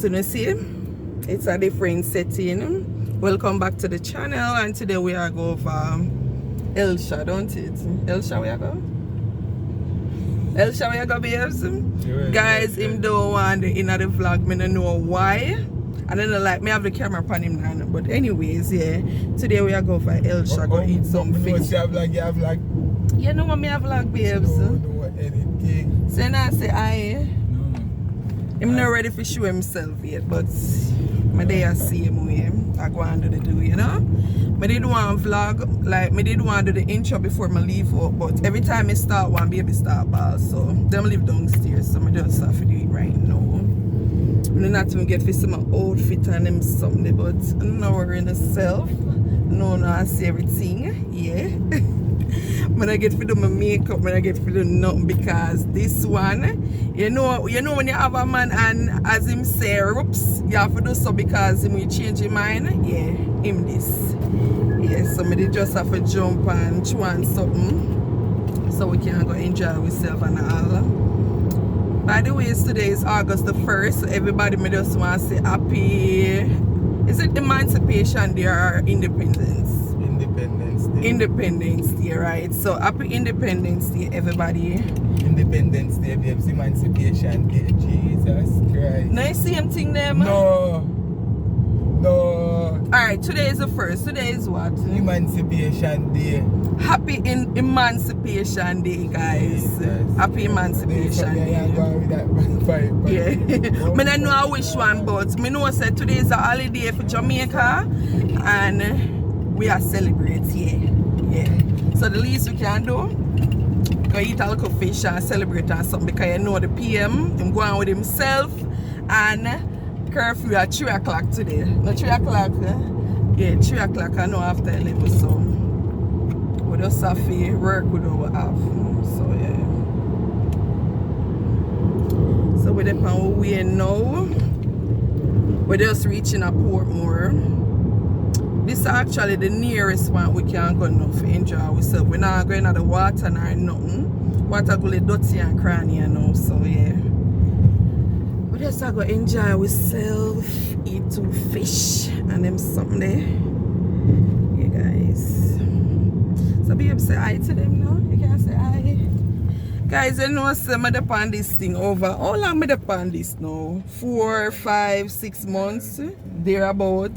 So you see, it's a different setting. Welcome back to the channel, and today we are going for 𝐿𝐸, don't it? 𝐿𝐸 we are go? 𝐿𝐸 we are go, babes? Guys, him don't want the inner the vlog, me don't know why. I don't know, like, me have the camera upon him now. But anyways, yeah, today we are going for 𝐿𝐸, go eat some fish. You have like You know what me have vlog, babes? No, anything. So now I say I. I'm not ready for show himself yet, but my day I see him way. I go and do the do, you know. I did one vlog, like I did want to do the intro before I leave out, but every time I start one, baby start ball. So them live downstairs, so I just have to do it right now. I'm not even get for some outfit and them something, but I'm not worrying myself. No, I see everything, yeah. When I get to do my makeup, when I get to do nothing, because this one, you know when you have a man and as him say, oops, you have to do so because him will change your mind. Yeah, him this. Yeah, so I just have to jump and chew something so we can go enjoy ourselves and all. By the way, today is August the 1st, so everybody may just want to say happy. Is it Emancipation Day or Independence? Independence Day, right? So happy Independence Day, everybody. Independence Day, babes. Emancipation Day. Jesus Christ. Nice same thing there, man. No. Alright, today is the 1st. Today is what? Emancipation Day. Happy Emancipation Day, guys. Jesus. Happy Emancipation Day. Yeah. I know I wish one, but I know that today is a holiday for Jamaica and we are celebrating, yeah. So the least we can do, go eat a little fish and celebrate and something, because you know the PM, I'm going with himself and curfew at 3 o'clock today. No, 3 o'clock, yeah, 3 o'clock I know after 11, so we just have to work with what we have, so yeah. So we're on our way now. We're just reaching a Portmore. This is actually the nearest one we can go now to enjoy ourselves. We're not going to the water nor nothing. Water go dirty and cranny now, so yeah. We just going to enjoy ourselves, eat some fish and them something there. Yeah, guys. So be able to say hi to them now. You can say hi. Guys, you know, I'm on this thing over. How long am I on this now? 4, 5, 6 months, thereabout.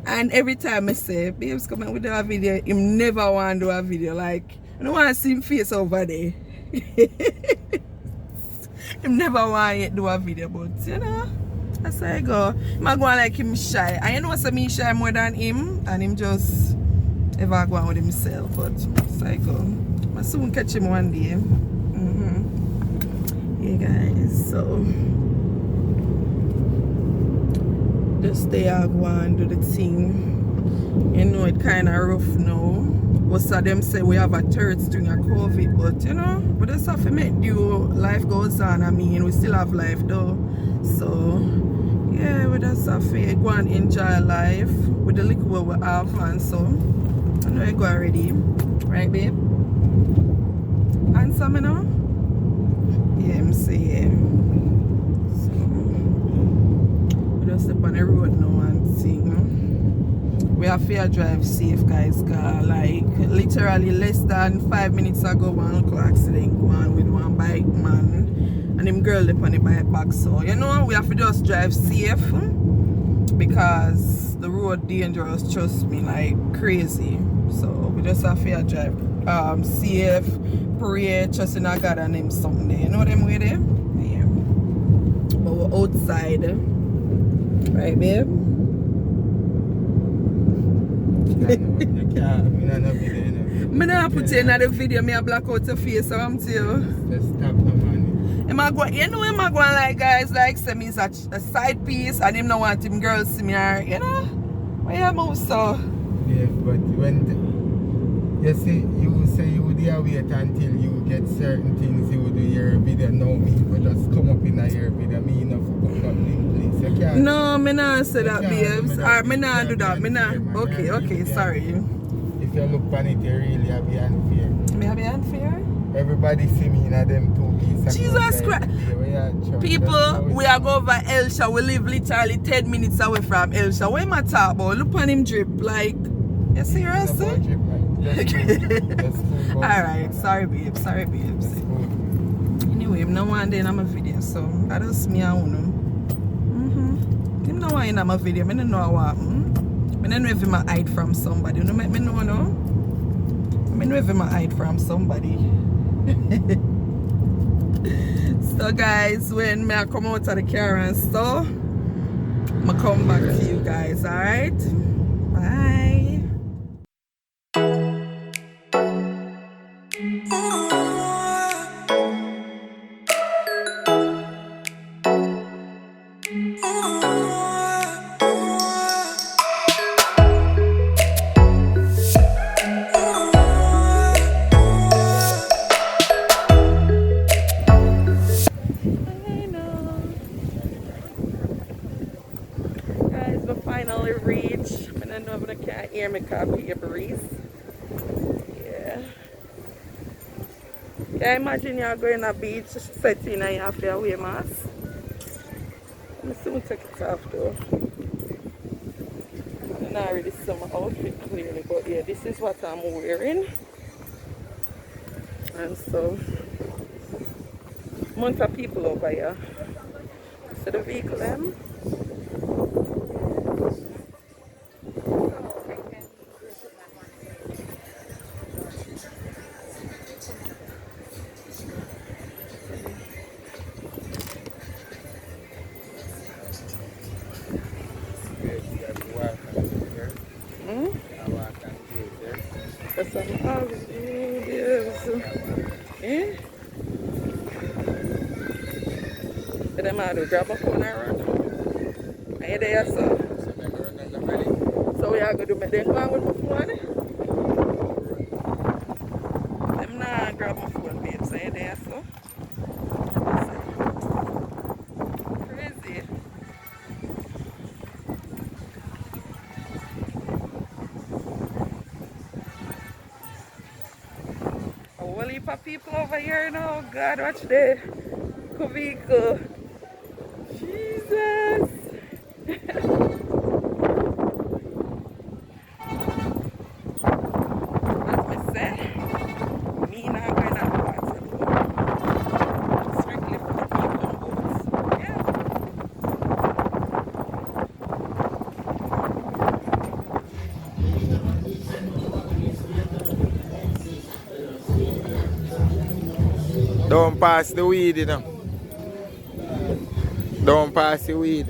And every time I say, babes, come on, we do a video, him never want to do a video. Like, I don't want to see him face over there. Him never want to do a video, but you know, that's how I go. I'm going like him shy. I know so me shy more than him, and him just ever go on with himself, but that's how I go. I soon catch him one day. Yeah, guys, so just stay out, go and do the thing. You know, it kind of rough now. Most of them say we have a third string of COVID, but you know, we just have to make do. Life goes on. I mean, we still have life though. So yeah, we just have to go and enjoy life with the liquor we have, and so I know I go already, right, babe? Answer me now. Yeah, I'm saying. So we just step on the road now and sing. We have to drive safe, guys, cause like literally less than 5 minutes ago, one little accident go on with one bike man and him girl up on the bike back. So you know, we have to just drive safe because the road dangerous, trust me, like crazy. So we just have to drive safe, pray, trust in God and him something there. You know them way there? Yeah. But we're outside. Right, babe? I'm not put you in the video, I black out your face, so I'm tell you. Just stop the money. You know, I'm going like guys like say me is a side piece and him no want him girls see me, you know? Why you move so? Yeah, but when you see, you will say you would wait until you get certain things, you would do your video. No, me, but just come up in a your video. Me enough to go up in place. You can't. No, me not say that, babes. Or me not do that. Me not. Okay, sorry. If you look on it, you really have be unfair. Me have be unfair? Everybody see me in a them 2 pieces. Jesus Christ. People, we are going over 𝐿𝐤𝐤. We live literally 10 minutes away from 𝐿𝐤𝐤. What am I talking about? Look on him drip. Like, you serious? Alright, sorry babes, Anyway, I'm not one day in my video, so that is me and Uno. I'm not one in my video, I don't know what happened. I don't know if I'm hide from somebody. You know, make me know, no? I don't know if I'm hide from somebody. So guys, when I come out of the car and stuff, I'm gonna come back to you guys, alright? Bye. Finally reached. I don't know if I can't hear me copy a breeze. Yeah. Yeah, imagine you're going to a beach setting and you have to wear a mask. Let me soon take it off though. I'm not really see my outfit clearly, but yeah, this is what I'm wearing. And so, months of people over here. See the vehicle them? That's some eh? But them out to grab my phone and run. Are you there, so? So we are going to make them go on with my phone? Them not grab my phone, babes. Are you there, so? Crazy. A whole heap of people over here now. God, watch the 𝐦𝐤𝐤𝐞. Jesus. As me say, me not going to party. Strictly for the people on boats. Yeah. Don't pass the weed, you know. Don't pass the weed.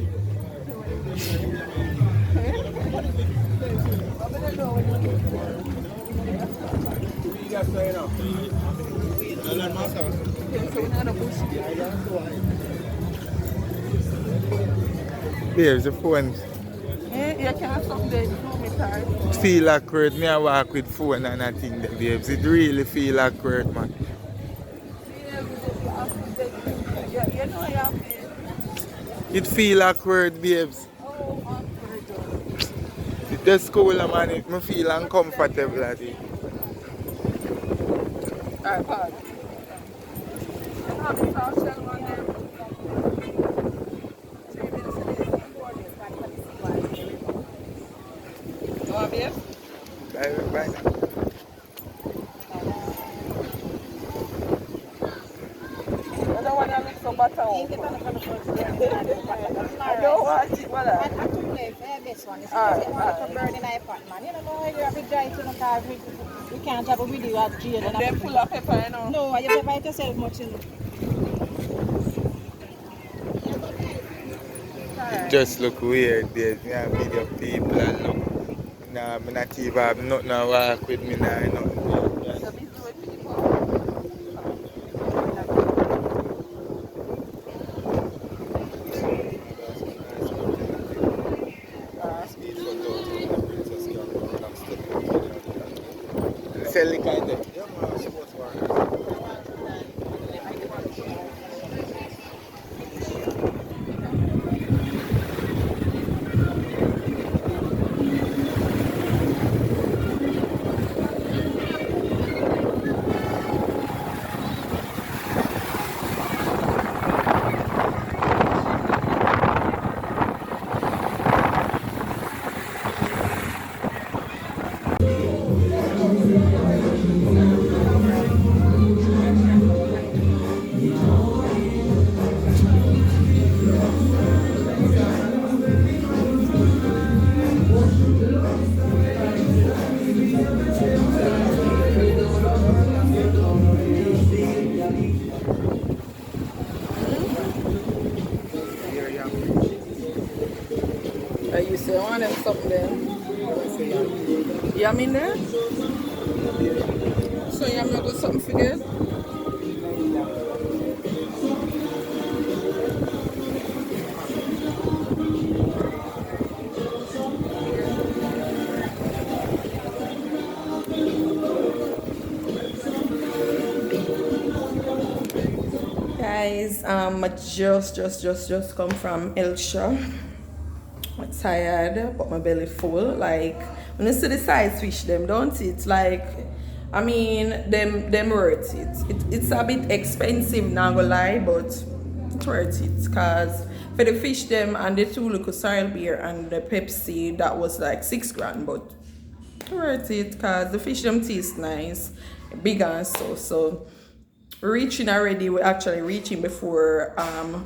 There's the phone. You can't stop there. Feel awkward. Me I walk with phone and I think that, babes. It really feel awkward, man. It feel awkward, babes. It's just cool, man. It me feel uncomfortable at it. Alright, pause. Bye. I don't want it, what this one. It's because you want to burn in my pot, man. You know, you have to dry to the car. We can't have a video at jail. And then full of pepper, you know? No, you pepper it yourself much, you know. Just look weird, there's a video people and look. Nah, I'm not even have nothing to work with me now, you know. Yeah, I'm in there. So you have not got something for this? Guys, I just come from 𝐥𝐤𝐤. I'm tired, but my belly full. Like when you see the size fish, them don't it? Like, I mean, them worth it. It's a bit expensive, not gonna lie, but it's worth it. Cause for the fish them and the 2 little soil beer and the Pepsi, that was like $6 grand, but worth it. Cause the fish them taste nice, big and so. Reaching already, we're actually reaching before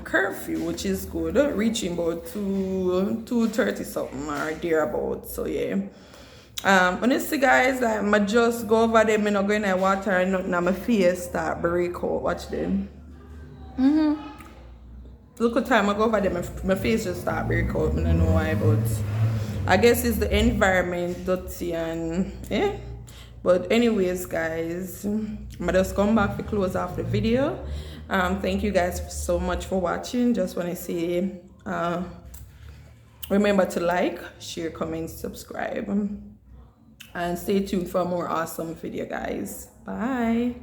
curfew, which is good. Reaching about 2:30 something or thereabout. So yeah. Honestly guys, I just go over them, I'm not going to water and nothing on my face start break out. Watch them. Look at time I go over them, my face just start break out. I don't know why, but I guess it's the environment dirty and yeah. But anyways guys, I just come back to close off the video. Thank you guys so much for watching. Just want to say remember to like, share, comment, subscribe, and stay tuned for more awesome video guys. Bye.